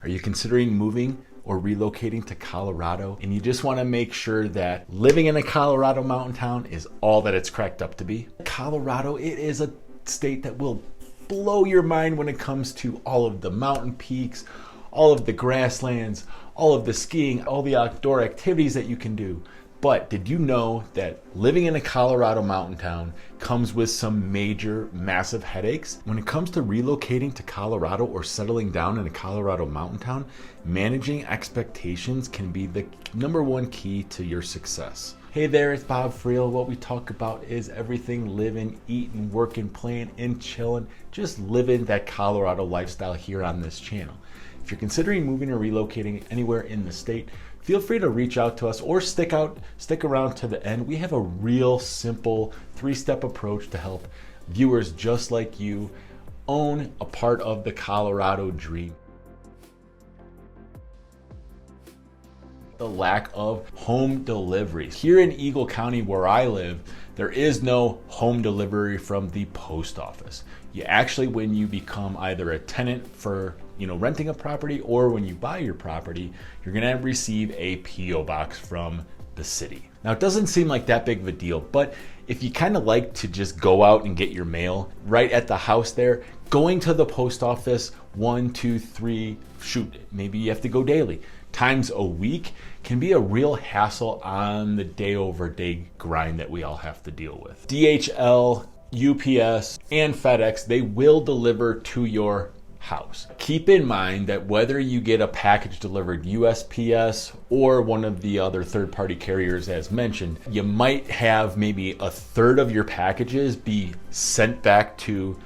Are you considering moving or relocating to Colorado and you just want to make sure that living in a Colorado mountain town is all that it's cracked up to be? Colorado, it is a state that will blow your mind when it comes to all of the mountain peaks, all of the grasslands, all of the skiing, all the outdoor activities that you can do. But did you know that living in a Colorado mountain town comes with some major, massive headaches? When it comes to relocating to Colorado or settling down in a Colorado mountain town, managing expectations can be the number one key to your success. Hey there, it's Bob Friel. What we talk about is everything living, eating, working, playing, and chilling, just living that Colorado lifestyle here on this channel. If you're considering moving or relocating anywhere in the state, feel free to reach out to us or stick around to the end. We have a real simple 3-step approach to help viewers just like you own a part of the Colorado dream. The lack of home deliveries. Here in Eagle County where I live, there is no home delivery from the post office. You actually, when you become either a tenant for renting a property, or when you buy your property, you're gonna receive a P.O. box from the city. Now, it doesn't seem like that big of a deal, but if you kind of like to just go out and get your mail right at the house there, going to the post office 1, 2, 3, maybe you have to go daily, times a week can be a real hassle on the day-over-day grind that we all have to deal with. DHL, UPS, and FedEx, they will deliver to your house. Keep in mind that whether you get a package delivered USPS or one of the other third-party carriers as mentioned, you might have maybe a third of your packages be sent back to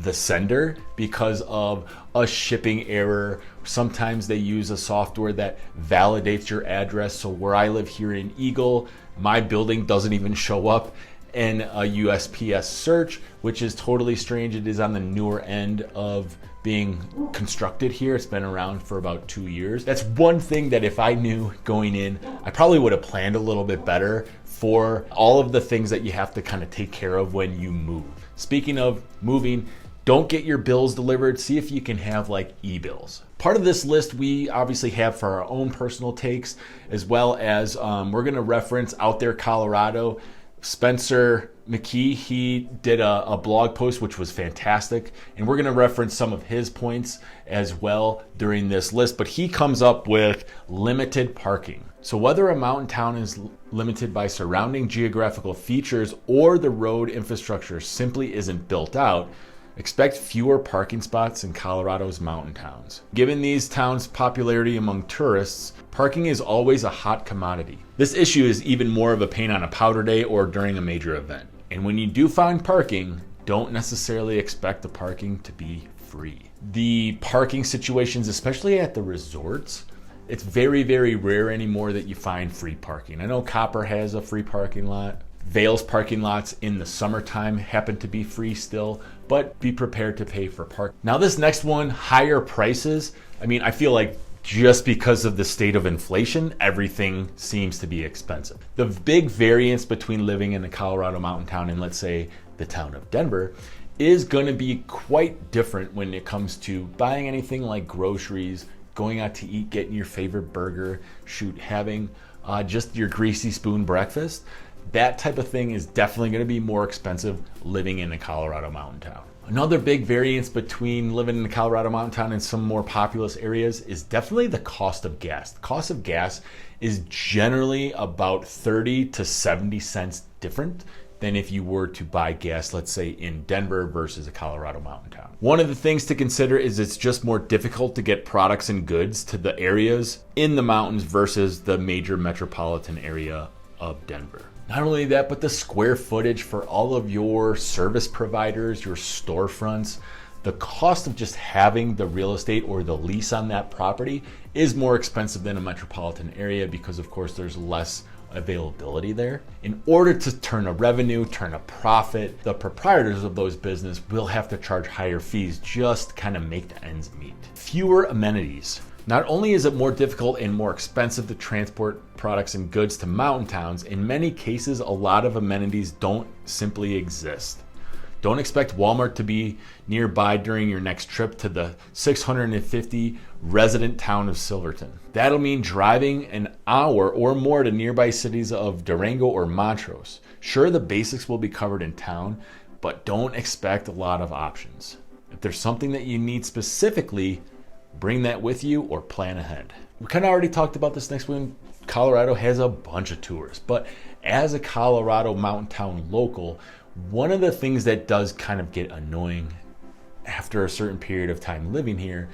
the sender because of a shipping error. Sometimes they use a software that validates your address. So where I live here in Eagle, my building doesn't even show up in a USPS search, which is totally strange. It is on the newer end of being constructed here. It's been around for about 2 years. That's one thing that if I knew going in, I probably would have planned a little bit better for all of the things that you have to kind of take care of when you move. Speaking of moving, don't get your bills delivered. See if you can have like e-bills. Part of this list we obviously have for our own personal takes, as well as we're gonna reference Out There Colorado. Spencer McKee, he did a blog post which was fantastic, and we're going to reference some of his points as well during this list, but he comes up with limited parking. So whether a mountain town is limited by surrounding geographical features or the road infrastructure simply isn't built out, expect fewer parking spots in Colorado's mountain towns. Given these towns' popularity among tourists, parking is always a hot commodity. This issue is even more of a pain on a powder day or during a major event. And when you do find parking, don't necessarily expect the parking to be free. The parking situations, especially at the resorts, it's very, very rare anymore that you find free parking. I know Copper has a free parking lot. Vail's parking lots in the summertime happen to be free still, but be prepared to pay for parking. Now this next one, higher prices. I feel like just because of the state of inflation, everything seems to be expensive. The big variance between living in a Colorado mountain town and let's say the town of Denver is going to be quite different when it comes to buying anything like groceries, going out to eat, getting your favorite burger, having just your greasy spoon breakfast. That type of thing is definitely going to be more expensive living in a Colorado mountain town. Another big variance between living in a Colorado mountain town and some more populous areas is definitely the cost of gas. The cost of gas is generally about 30 to 70 cents different than if you were to buy gas, let's say in Denver versus a Colorado mountain town. One of the things to consider is it's just more difficult to get products and goods to the areas in the mountains versus the major metropolitan area of Denver. Not only that, but the square footage for all of your service providers, your storefronts, the cost of just having the real estate or the lease on that property is more expensive than a metropolitan area because of course there's less availability there. In order to turn a revenue, turn a profit, the proprietors of those business will have to charge higher fees just to kind of make the ends meet. Fewer amenities. Not only is it more difficult and more expensive to transport products and goods to mountain towns, in many cases, a lot of amenities don't simply exist. Don't expect Walmart to be nearby during your next trip to the 650 resident town of Silverton. That'll mean driving an hour or more to nearby cities of Durango or Montrose. Sure, the basics will be covered in town, but don't expect a lot of options. If there's something that you need specifically, bring that with you or plan ahead. We kind of already talked about this next one. Colorado has a bunch of tourists, but as a Colorado mountain town local, one of the things that does kind of get annoying after a certain period of time living here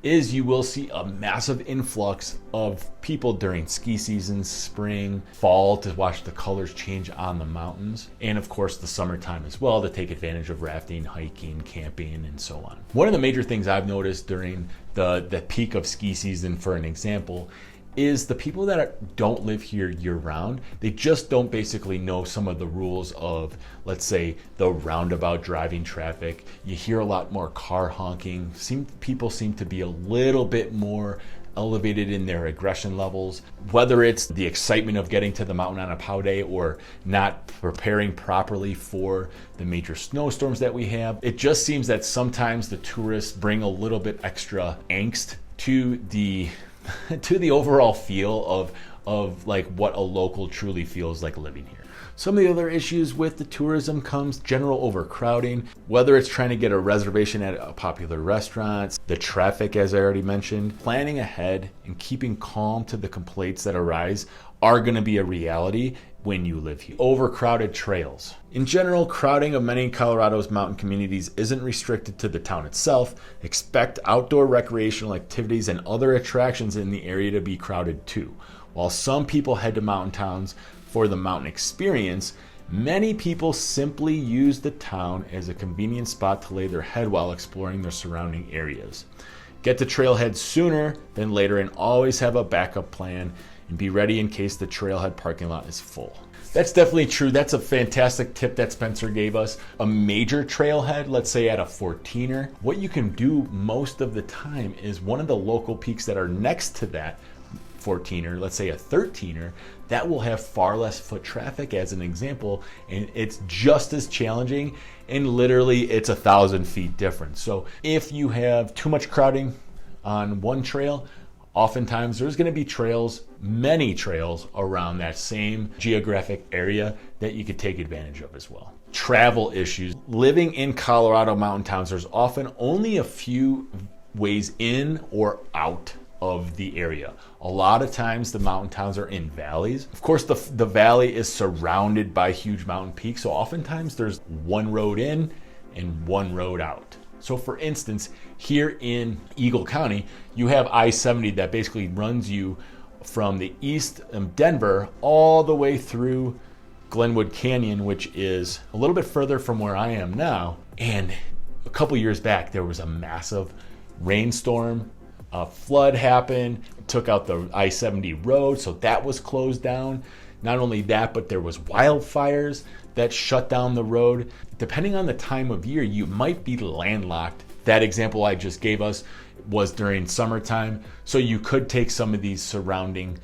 is you will see a massive influx of people during ski season, spring, fall, to watch the colors change on the mountains, and of course the summertime as well, to take advantage of rafting, hiking, camping, and so on. One of the major things I've noticed during the peak of ski season, for an example, is the people that don't live here year-round, they just don't basically know some of the rules of, let's say, the roundabout driving traffic. You hear a lot more car honking. People seem to be a little bit more elevated in their aggression levels, whether it's the excitement of getting to the mountain on a POW day or not preparing properly for the major snowstorms that we have. It just seems that sometimes the tourists bring a little bit extra angst to the overall feel of like what a local truly feels like living here. Some of the other issues with the tourism comes general overcrowding, whether it's trying to get a reservation at a popular restaurant, the traffic, as I already mentioned. Planning ahead and keeping calm to the complaints that arise are going to be a reality when you live here. Overcrowded trails. In general, crowding of many Colorado's mountain communities isn't restricted to the town itself. Expect outdoor recreational activities and other attractions in the area to be crowded too. While some people head to mountain towns for the mountain experience, many people simply use the town as a convenient spot to lay their head while exploring their surrounding areas. Get to trailhead sooner than later and always have a backup plan and be ready in case the trailhead parking lot is full. That's definitely true. That's a fantastic tip that Spencer gave us. A major trailhead, let's say at a 14er, what you can do most of the time is one of the local peaks that are next to that 14er, let's say a 13er, that will have far less foot traffic as an example, and it's just as challenging, and literally it's 1,000 feet difference. So if you have too much crowding on one trail, oftentimes there's going to be trails, many trails around that same geographic area that you could take advantage of as well. Travel issues. Living in Colorado mountain towns, there's often only a few ways in or out of the area. A lot of times the mountain towns are in valleys. Of course, the valley is surrounded by huge mountain peaks, so oftentimes there's one road in and one road out. So for instance, here in Eagle County, you have I-70 that basically runs you from the east of Denver all the way through Glenwood Canyon, which is a little bit further from where I am now. And a couple years back, there was a massive rainstorm. A flood happened, took out the I-70 road, so that was closed down. Not only that, but there was wildfires that shut down the road. Depending on the time of year, you might be landlocked. That example I just gave us was during summertime, so you could take some of these surrounding,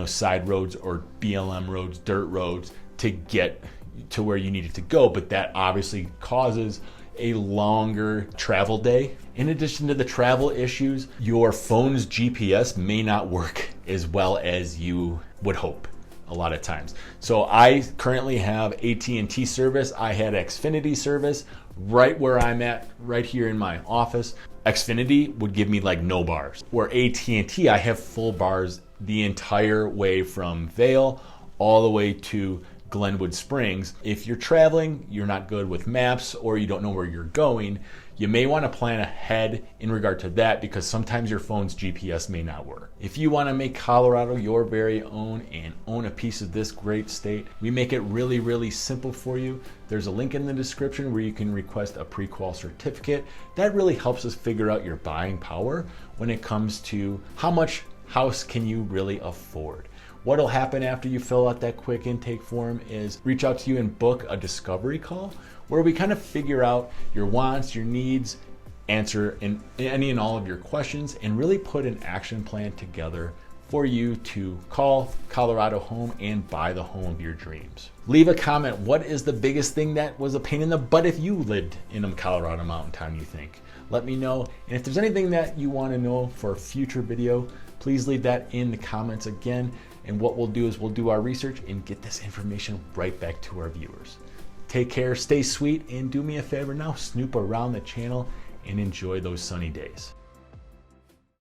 side roads or BLM roads, dirt roads, to get to where you needed to go, but that obviously causes a longer travel day. In addition to the travel issues, your phone's GPS may not work as well as you would hope a lot of times. So I currently have AT&T service. I had Xfinity service right where I'm at, right here in my office. Xfinity would give me like no bars. Where AT&T, I have full bars the entire way from Vail all the way to Glenwood Springs. If you're traveling, you're not good with maps, or you don't know where you're going, you may want to plan ahead in regard to that, because sometimes your phone's GPS may not work. If you want to make Colorado your very own and own a piece of this great state, we make it really, really simple for you. There's a link in the description where you can request a pre-qual certificate. That really helps us figure out your buying power when it comes to how much house can you really afford. What'll happen after you fill out that quick intake form is reach out to you and book a discovery call where we kind of figure out your wants, your needs, answer any and all of your questions, and really put an action plan together for you to call Colorado home and buy the home of your dreams. Leave a comment. What is the biggest thing that was a pain in the butt if you lived in a Colorado mountain town, you think? Let me know. And if there's anything that you want to know for a future video, please leave that in the comments again. And what we'll do is we'll do our research and get this information right back to our viewers. Take care, stay sweet, and do me a favor now, snoop around the channel and enjoy those sunny days.